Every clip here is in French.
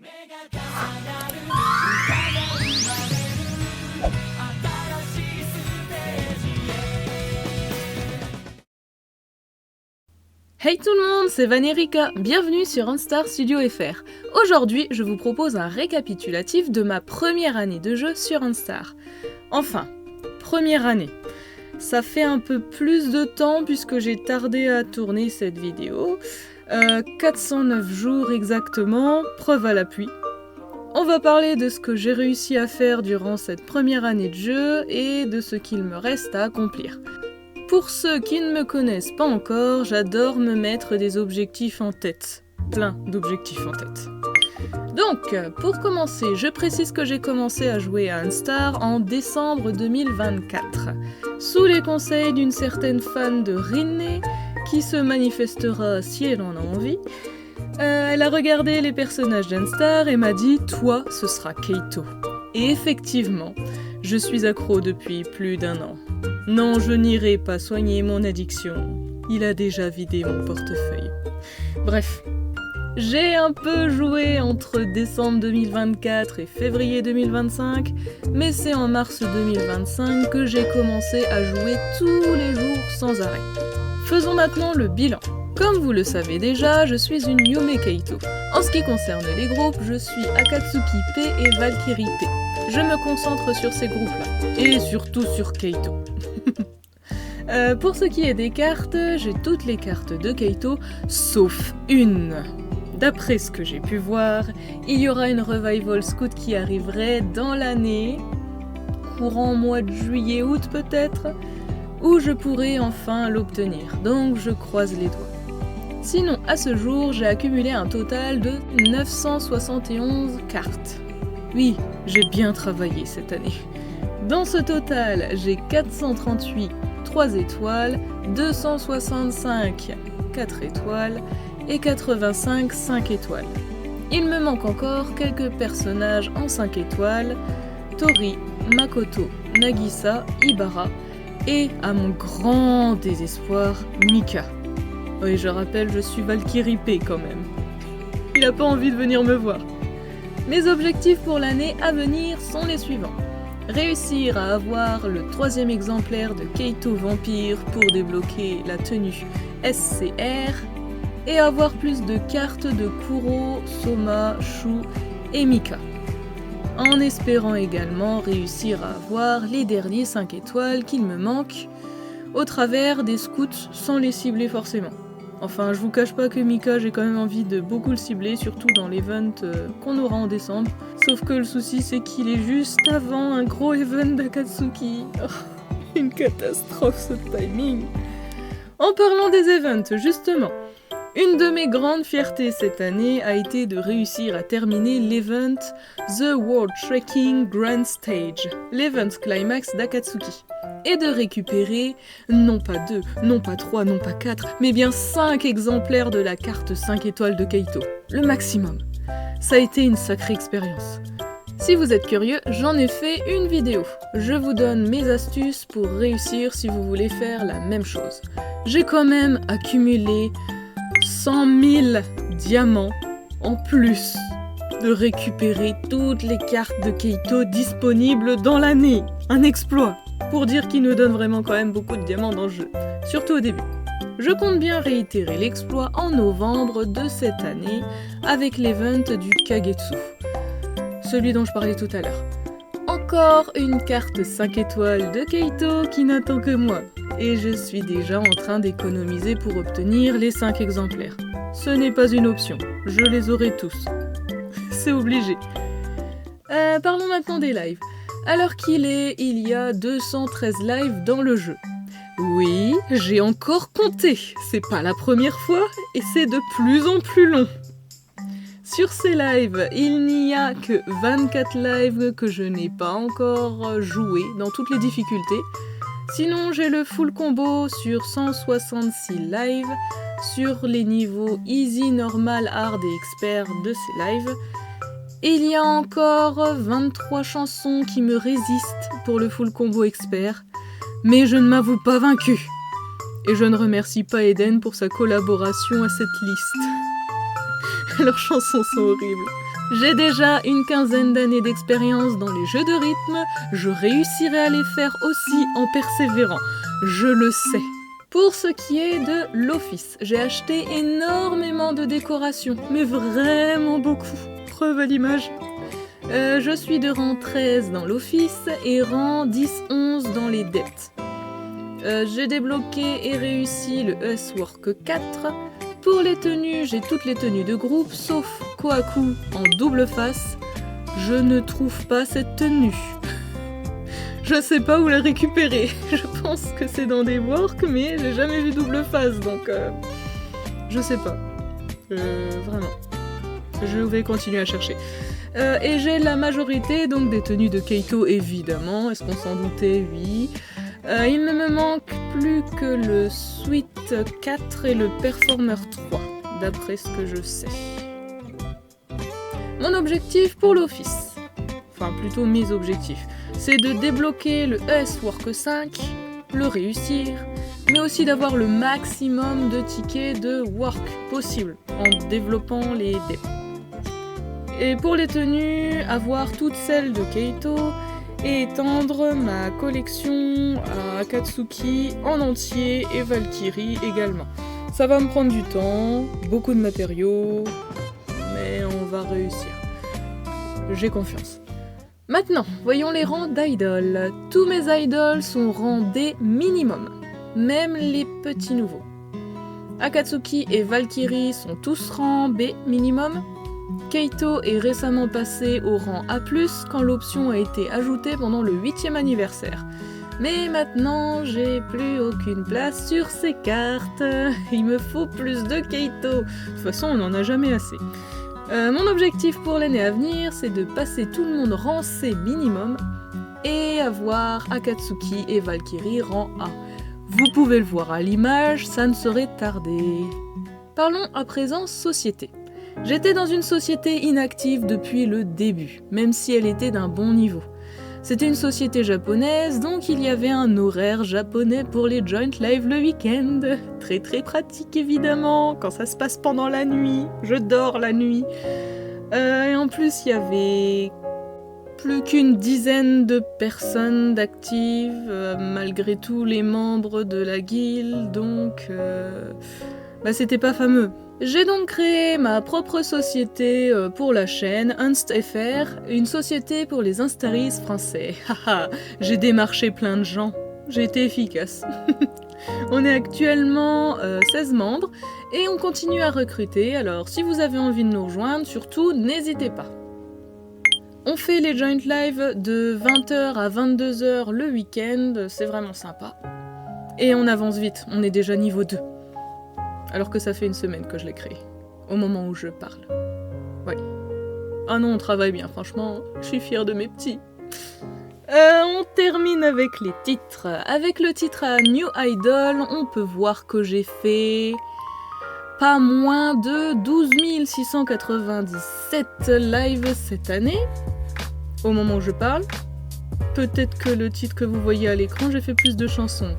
Hey tout le monde, c'est Vanerica, bienvenue sur OnStar Studio FR. Aujourd'hui, je vous propose un récapitulatif de ma première année de jeu sur OnStar. Enfin, première année. Ça fait un peu plus de temps puisque j'ai tardé à tourner cette vidéo. 409 jours exactement, preuve à l'appui. On va parler de ce que j'ai réussi à faire durant cette première année de jeu et de ce qu'il me reste à accomplir. Pour ceux qui ne me connaissent pas encore, j'adore me mettre des objectifs en tête. Plein d'objectifs en tête. Donc, pour commencer, je précise que j'ai commencé à jouer à OnStar en décembre 2024, sous les conseils d'une certaine fan de Rinne, qui se manifestera si elle en a envie. Elle a regardé les personnages d'OnStar et m'a dit « Toi, ce sera Keito ». Et effectivement, je suis accro depuis plus d'1 an. Non, je n'irai pas soigner mon addiction. Il a déjà vidé mon portefeuille. Bref, j'ai un peu joué entre décembre 2024 et février 2025, mais c'est en mars 2025 que j'ai commencé à jouer tous les jours sans arrêt. Faisons maintenant le bilan. Comme vous le savez déjà, je suis une Yume Keito. En ce qui concerne les groupes, je suis Akatsuki P et Valkyrie P. Je me concentre sur ces groupes-là, et surtout sur Keito. Pour ce qui est des cartes, j'ai toutes les cartes de Keito, sauf une. D'après ce que j'ai pu voir, il y aura une Revival Scout qui arriverait dans l'année, courant mois de juillet-août peut-être, où je pourrai enfin l'obtenir, donc je croise les doigts. Sinon, à ce jour, j'ai accumulé un total de 971 cartes. Oui, j'ai bien travaillé cette année. Dans ce total, j'ai 438 3 étoiles, 265 4 étoiles et 85 5 étoiles. Il me manque encore quelques personnages en 5 étoiles, Tori, Makoto, Nagisa, Ibara et, à mon grand désespoir, Mika. Oui, je rappelle, je suis Valkyrie P quand même. Il a pas envie de venir me voir. Mes objectifs pour l'année à venir sont les suivants. Réussir à avoir le 3e exemplaire de Keito Vampire pour débloquer la tenue SCR et avoir plus de cartes de Kuro, Soma, Shu et Mika. En espérant également réussir à avoir les derniers 5 étoiles qu'il me manquent au travers des scouts sans les cibler forcément. Enfin, je vous cache pas que Mika, j'ai quand même envie de beaucoup le cibler, surtout dans l'event qu'on aura en décembre. Sauf que le souci, c'est qu'il est juste avant un gros event d'Akatsuki. Oh, une catastrophe ce timing. En parlant des events, justement, une de mes grandes fiertés cette année a été de réussir à terminer l'event The World Trekking Grand Stage, l'event climax d'Akatsuki, et de récupérer non pas 2, non pas 3, non pas 4, mais bien 5 exemplaires de la carte 5 étoiles de Keito, le maximum. Ça a été une sacrée expérience. Si vous êtes curieux, j'en ai fait une vidéo. Je vous donne mes astuces pour réussir si vous voulez faire la même chose. J'ai quand même accumulé 100 000 diamants en plus de récupérer toutes les cartes de Keito disponibles dans l'année. Un exploit, pour dire qu'il nous donne vraiment quand même beaucoup de diamants dans le jeu, surtout au début. Je compte bien réitérer l'exploit en novembre de cette année avec l'event du Kagetsu, celui dont je parlais tout à l'heure. Encore une carte 5 étoiles de Keito qui n'attend que moi, et je suis déjà en train d'économiser pour obtenir les 5 exemplaires. Ce n'est pas une option, je les aurai tous. C'est obligé. Parlons maintenant des lives. Alors qu'il est, il y a 213 lives dans le jeu. Oui, j'ai encore compté, c'est pas la première fois, et c'est de plus en plus long. Sur ces lives, il n'y a que 24 lives que je n'ai pas encore joué dans toutes les difficultés. Sinon, j'ai le full combo sur 166 lives, sur les niveaux easy, normal, hard et expert de ces lives. Et il y a encore 23 chansons qui me résistent pour le full combo expert, mais je ne m'avoue pas vaincu. Et je ne remercie pas Eden pour sa collaboration à cette liste. Leurs chansons sont horribles. J'ai déjà une quinzaine d'années d'expérience dans les jeux de rythme, je réussirai à les faire aussi en persévérant, je le sais. Pour ce qui est de l'office, j'ai acheté énormément de décorations, mais vraiment beaucoup, preuve à l'image. Je suis de rang 13 dans l'office et rang 10-11 dans les dettes. J'ai débloqué et réussi le US-Work 4. Pour les tenues, j'ai toutes les tenues de groupe, sauf Kohaku en double face. Je ne trouve pas cette tenue. Je sais pas où la récupérer. Je pense que c'est dans des works, mais j'ai jamais vu double face, donc je sais pas. Vraiment. Je vais continuer à chercher. Et j'ai la majorité donc des tenues de Keito, évidemment. Est-ce qu'on s'en doutait? Oui. Il ne me manque plus que le Suite 4 et le Performer 3, d'après ce que je sais. Mon objectif pour l'office, enfin plutôt mes objectifs, c'est de débloquer le US-Work 5, le réussir, mais aussi d'avoir le maximum de tickets de work possible en développant les dés. Et pour les tenues, avoir toutes celles de Keito et étendre ma collection à Akatsuki en entier et Valkyrie également. Ça va me prendre du temps, beaucoup de matériaux, mais on va réussir. J'ai confiance. Maintenant, voyons les rangs d'idoles. Tous mes idoles sont rang D minimum, même les petits nouveaux. Akatsuki et Valkyrie sont tous rang B minimum. Keito est récemment passé au rang A+, quand l'option a été ajoutée pendant le 8e anniversaire. Mais maintenant, j'ai plus aucune place sur ces cartes. Il me faut plus de Keito. De toute façon, on n'en a jamais assez. Mon objectif pour l'année à venir, c'est de passer tout le monde rang C minimum et avoir Akatsuki et Valkyrie rang A. Vous pouvez le voir à l'image, ça ne saurait tarder. Parlons à présent société. J'étais dans une société inactive depuis le début, même si elle était d'un bon niveau. C'était une société japonaise, donc il y avait un horaire japonais pour les joint live le week-end. Très très pratique évidemment, quand ça se passe pendant la nuit. Je dors la nuit. Et en plus, il y avait plus qu'une dizaine de personnes d'actives, malgré tous les membres de la guilde, donc c'était pas fameux. J'ai donc créé ma propre société pour la chaîne, UnstFR, une société pour les Instaris français. Haha, j'ai démarché plein de gens, j'ai été efficace. On est actuellement 16 membres et on continue à recruter, alors si vous avez envie de nous rejoindre, surtout n'hésitez pas. On fait les joint live de 20h à 22h le week-end, c'est vraiment sympa. Et on avance vite, on est déjà niveau 2. Alors que ça fait une semaine que je l'ai créé, au moment où je parle. Ouais. Ah non, on travaille bien, franchement, je suis fière de mes petits. On termine avec les titres. Avec le titre à New Idol, on peut voir que j'ai fait pas moins de 12 697 lives cette année, au moment où je parle. Peut-être que le titre que vous voyez à l'écran, j'ai fait plus de chansons.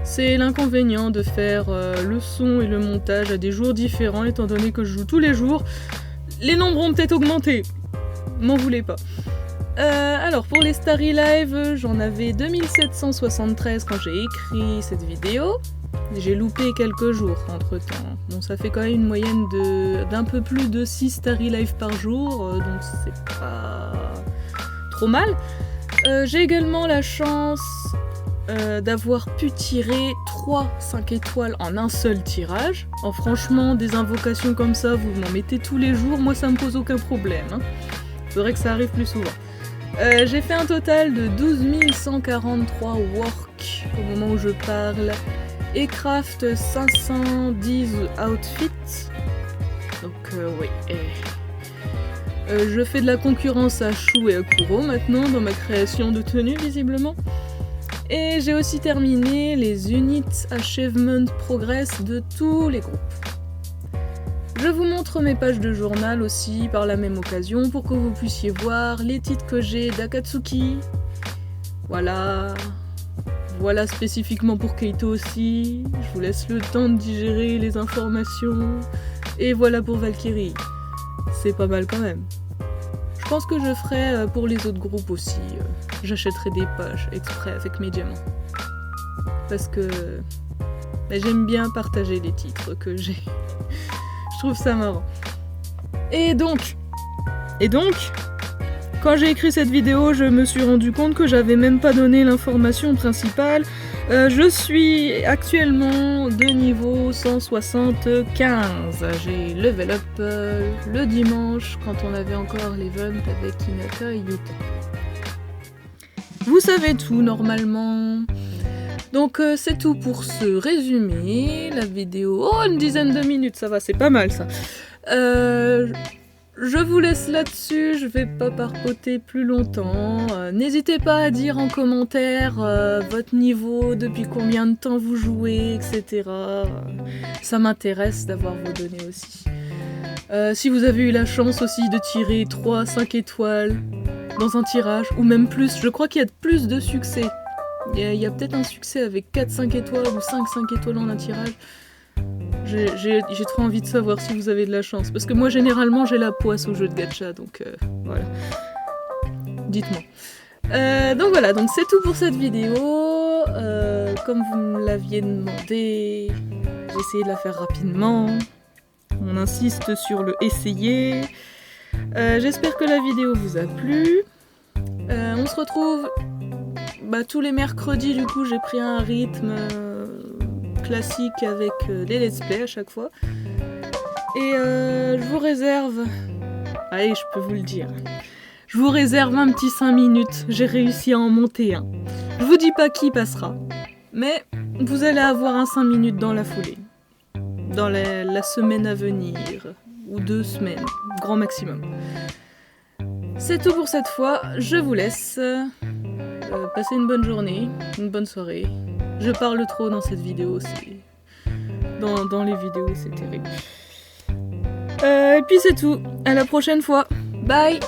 C'est l'inconvénient de faire le son et le montage à des jours différents, étant donné que je joue tous les jours. Les nombres ont peut-être augmenté. M'en voulez pas. Alors, pour les Starry Live, j'en avais 2773 quand j'ai écrit cette vidéo. J'ai loupé quelques jours entre-temps. Bon, ça fait quand même une moyenne d'un peu plus de 6 Starry Live par jour, donc c'est pas trop mal. J'ai également la chance d'avoir pu tirer 3 5 étoiles en un seul tirage. franchement, des invocations comme ça, vous m'en mettez tous les jours, moi ça me pose aucun problème. Faudrait que ça arrive plus souvent. J'ai fait un total de 12 143 work au moment où je parle, et craft 510 outfits. Donc oui. Je fais de la concurrence à Shu et à Kuro maintenant dans ma création de tenues visiblement. Et j'ai aussi terminé les Unit Achievement Progress de tous les groupes. Je vous montre mes pages de journal aussi par la même occasion pour que vous puissiez voir les titres que j'ai d'Akatsuki. Voilà spécifiquement pour Keito aussi. Je vous laisse le temps de digérer les informations. Et voilà pour Valkyrie. c'est pas mal quand même. Je pense que je ferai pour les autres groupes aussi. J'achèterai des pages exprès avec mes diamants. Parce que j'aime bien partager les titres que j'ai. Je trouve ça marrant. Et donc, quand j'ai écrit cette vidéo, je me suis rendu compte que j'avais même pas donné l'information principale. Je suis actuellement de niveau 175. J'ai level up le dimanche quand on avait encore l'event avec Hinata et Yuta. Vous savez tout normalement. Donc c'est tout pour ce résumé. La vidéo, oh, une dizaine de minutes, ça va, c'est pas mal ça. Je vous laisse là-dessus, je vais pas papoter plus longtemps. N'hésitez pas à dire en commentaire votre niveau, depuis combien de temps vous jouez, etc. Ça m'intéresse d'avoir vos données aussi. Si vous avez eu la chance aussi de tirer 3-5 étoiles dans un tirage, ou même plus, je crois qu'il y a plus de succès. Il y a peut-être un succès avec 4-5 étoiles ou 5 étoiles en un tirage. J'ai trop envie de savoir si vous avez de la chance. Parce que moi, généralement, j'ai la poisse au jeu de gacha, donc voilà. Dites-moi. Donc voilà, donc c'est tout pour cette vidéo. Comme vous me l'aviez demandé, j'ai essayé de la faire rapidement. On insiste sur le essayer. J'espère que la vidéo vous a plu. On se retrouve tous les mercredis, du coup, j'ai pris un rythme classique avec les let's play à chaque fois. Et je vous réserve... Allez, je peux vous le dire. Je vous réserve un petit 5 minutes. J'ai réussi à en monter un. Je vous dis pas qui passera. Mais vous allez avoir un 5 minutes dans la foulée. Dans la semaine à venir. Ou 2 semaines. Grand maximum. C'est tout pour cette fois. Je vous laisse. Passez une bonne journée. Une bonne soirée. Je parle trop dans cette vidéo, dans les vidéos, c'est terrible. Et puis c'est tout, à la prochaine fois. Bye!